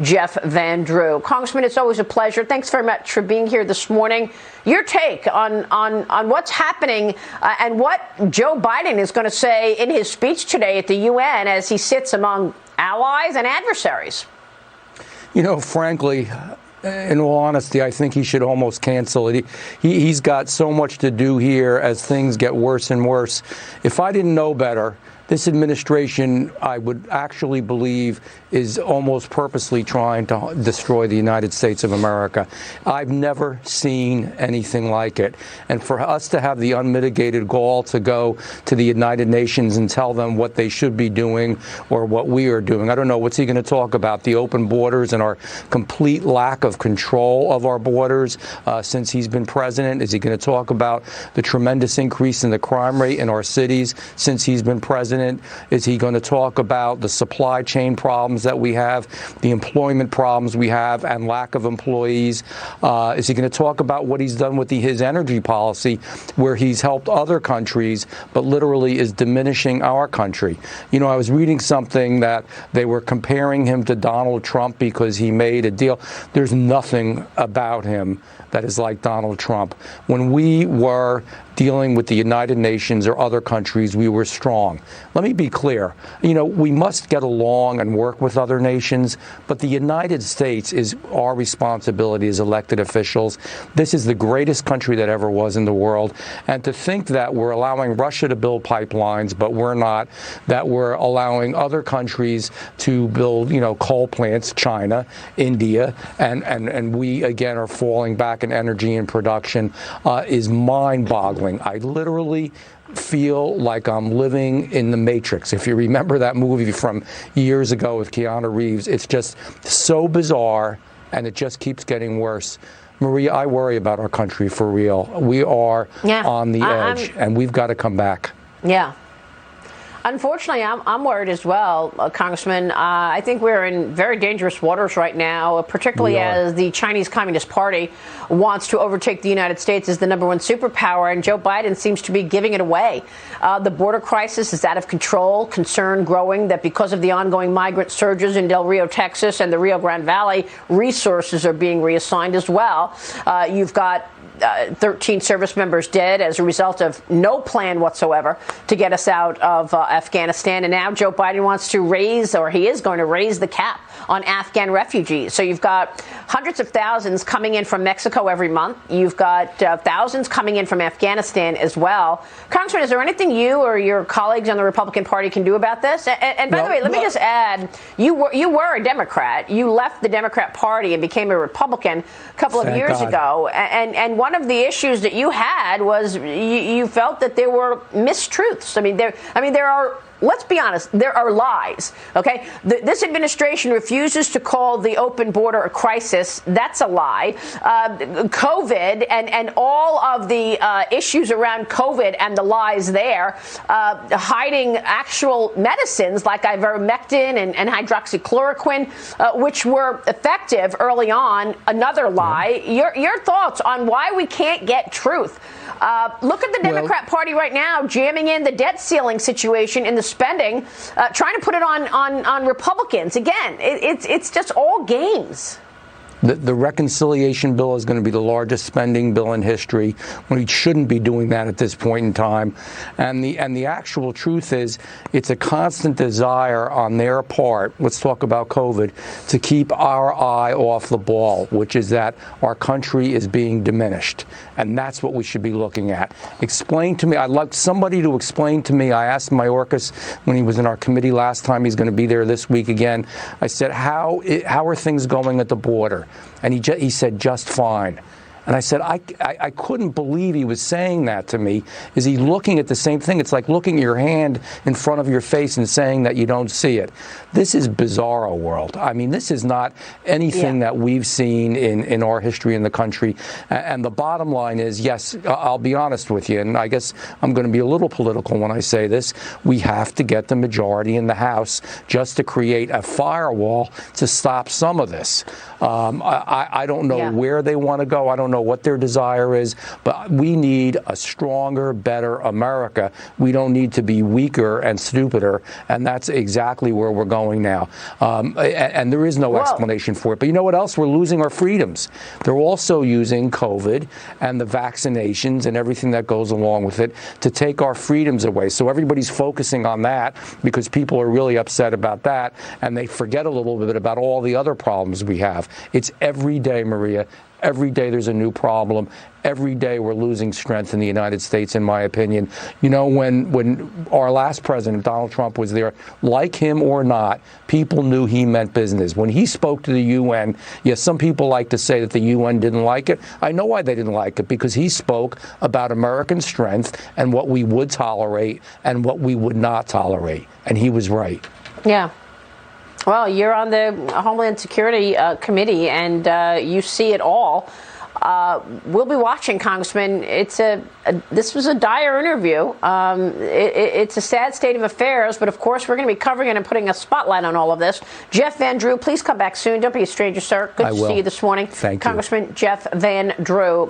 Jeff Van Drew. Congressman, it's always a pleasure. Thanks very much for being here this morning. Your take on what's happening and what Joe Biden is going to say in his speech today at the UN as he sits among allies and adversaries. You know, frankly, in all honesty, I think he should almost cancel it. He's got so much to do here as things get worse and worse. If I didn't know better, this administration, I would actually believe, is almost purposely trying to destroy the United States of America. I've never seen anything like it. And for us to have the unmitigated gall to go to the United Nations and tell them what they should be doing or what we are doing, I don't know, what's he going to talk about? The open borders and our complete lack of control of our borders since he's been president? Is he going to talk about the tremendous increase in the crime rate in our cities since he's been president? Is he going to talk about the supply chain problems that we have, the employment problems we have, and lack of employees? Is he going to talk about what he's done with his energy policy, where he's helped other countries, but literally is diminishing our country? You know, I was reading something that they were comparing him to Donald Trump because he made a deal. There's nothing about him that is like Donald Trump. When we were dealing with the United Nations or other countries, we were strong. Let me be clear. You know, we must get along and work with other nations, but the United States is our responsibility as elected officials. This is the greatest country that ever was in the world. And to think that we're allowing Russia to build pipelines, but we're not, that we're allowing other countries to build, you know, coal plants, China, India, and we, again, are falling back in energy and production is mind-boggling. I literally feel like I'm living in the Matrix. If you remember that movie from years ago with Keanu Reeves, it's just so bizarre, and it just keeps getting worse. Maria, I worry about our country for real. We are on the edge, and we've got to come back. Yeah. Unfortunately, I'm worried as well, Congressman. I think we're in very dangerous waters right now, particularly as the Chinese Communist Party wants to overtake the United States as the #1 superpower, and Joe Biden seems to be giving it away. The border crisis is out of control, concern growing that because of the ongoing migrant surges in Del Rio, Texas, and the Rio Grande Valley, resources are being reassigned as well. You've got 13 service members dead as a result of no plan whatsoever to get us out of Afghanistan. And now Joe Biden wants to raise, or he is going to raise, the cap on Afghan refugees. So you've got hundreds of thousands coming in from Mexico every month. You've got thousands coming in from Afghanistan as well. Congressman, is there anything you or your colleagues on the Republican Party can do about this? And by the way, let me just add, you were a Democrat. You left the Democrat Party and became a Republican a couple of years ago. And one of the issues that you had was you felt that there were mistruths. I mean, there are. Let's be honest, there are lies, okay? This administration refuses to call the open border a crisis. That's a lie. COVID and all of the issues around COVID and the lies there, hiding actual medicines like ivermectin and hydroxychloroquine, which were effective early on, another lie. Your thoughts on why we can't get truth? Look at the Democrat Party right now, jamming in the debt ceiling situation in the spending, trying to put it on Republicans. Again, it's just all games. The reconciliation bill is going to be the largest spending bill in history, when we shouldn't be doing that at this point in time. And the actual truth is, it's a constant desire on their part, let's talk about COVID, to keep our eye off the ball, which is that our country is being diminished. And that's what we should be looking at. Explain to me, I'd like somebody to explain to me, I asked Mayorkas when he was in our committee last time, he's going to be there this week again, I said, how are things going at the border? And he said, just fine. And I said, I couldn't believe he was saying that to me. Is he looking at the same thing? It's like looking at your hand in front of your face and saying that you don't see it. This is bizarro world. I mean, this is not anything that we've seen in our history in the country. And the bottom line is, yes, I'll be honest with you, and I guess I'm going to be a little political when I say this. We have to get the majority in the House just to create a firewall to stop some of this. I don't know where they want to go. I don't know know what their desire is, but we need a stronger, better America. We don't need to be weaker and stupider, and that's exactly where we're going now. And there is no explanation for it. But you know what else? We're losing our freedoms. They're also using COVID and the vaccinations and everything that goes along with it to take our freedoms away. So everybody's focusing on that because people are really upset about that, and they forget a little bit about all the other problems we have. It's every day, Maria. Every day there's a new problem. Every day we're losing strength in the United States, in my opinion. You know, when our last president, Donald Trump, was there, like him or not, people knew he meant business. When he spoke to the UN, yes, some people like to say that the UN didn't like it. I know why they didn't like it, because he spoke about American strength and what we would tolerate and what we would not tolerate. And he was right. Yeah. Well, you're on the Homeland Security Committee, and you see it all. We'll be watching, Congressman. This was a dire interview. It's a sad state of affairs, but of course we're going to be covering it and putting a spotlight on all of this. Jeff Van Drew, please come back soon. Don't be a stranger, sir. Good to see you this morning. Thank you. Congressman Jeff Van Drew.